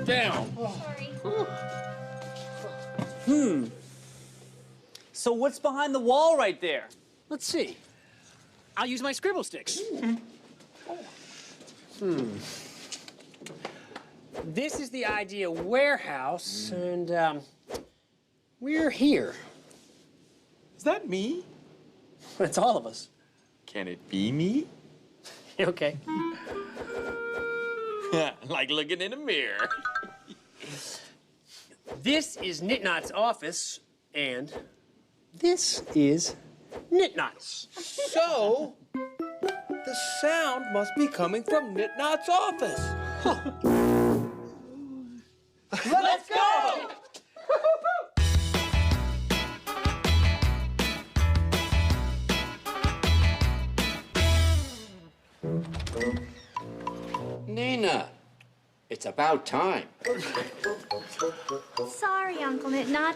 down. Sorry. So what's behind the wall right there? Let's see. I'll use my scribble sticks. This is the idea warehouse, and we're here. Is that me? It's all of us. Can it be me? Okay. Like looking in a mirror. This is Knitnot's office, and this is Knitnot's. So, the sound must be coming from Knitnot's office. Let's go! Nina, it's about time. Sorry, Uncle Knitnots,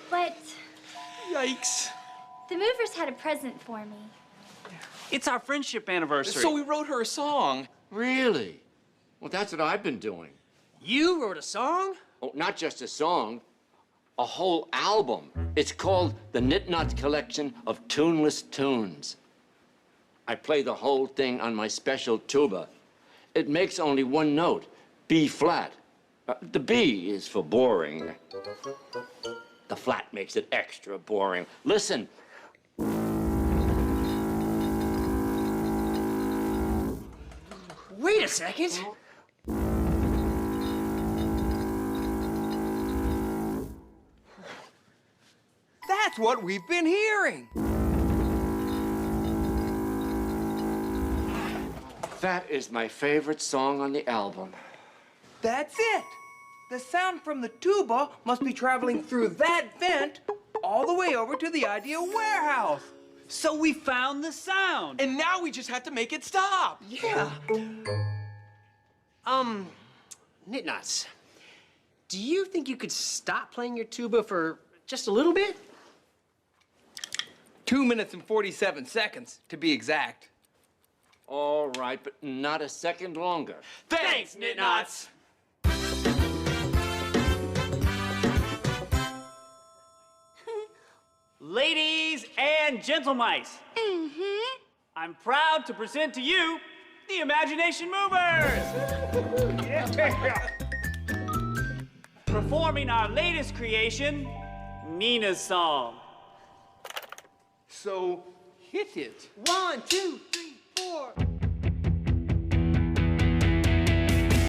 but Yikes. the movers had a present for me. It's our friendship anniversary. So we wrote her a song. Really? Well, that's what I've been doing. You wrote a song? Oh, not just a song, a whole album. It's called the Knitnots Collection of Tuneless Tunes. I play the whole thing on my special tuba. It makes only one note, B flat. The B is for boring. The flat makes it extra boring. Listen. Wait a second. That's what we've been hearing. That is my favorite song on the album. That's it. The sound from the tuba must be traveling through that vent all the way over to the Idea warehouse. So we found the sound. And now we just have to make it stop. Yeah. Knitnots, do you think you could stop playing your tuba for just a little bit? 2 minutes and 47 seconds, to be exact. All right, but not a second longer. Thanks, Knitnots. Ladies and gentlemen, I'm proud to present to you the Imagination Movers! Yeah. Performing our latest creation, Nina's Song. So, hit it. 1, 2, 3.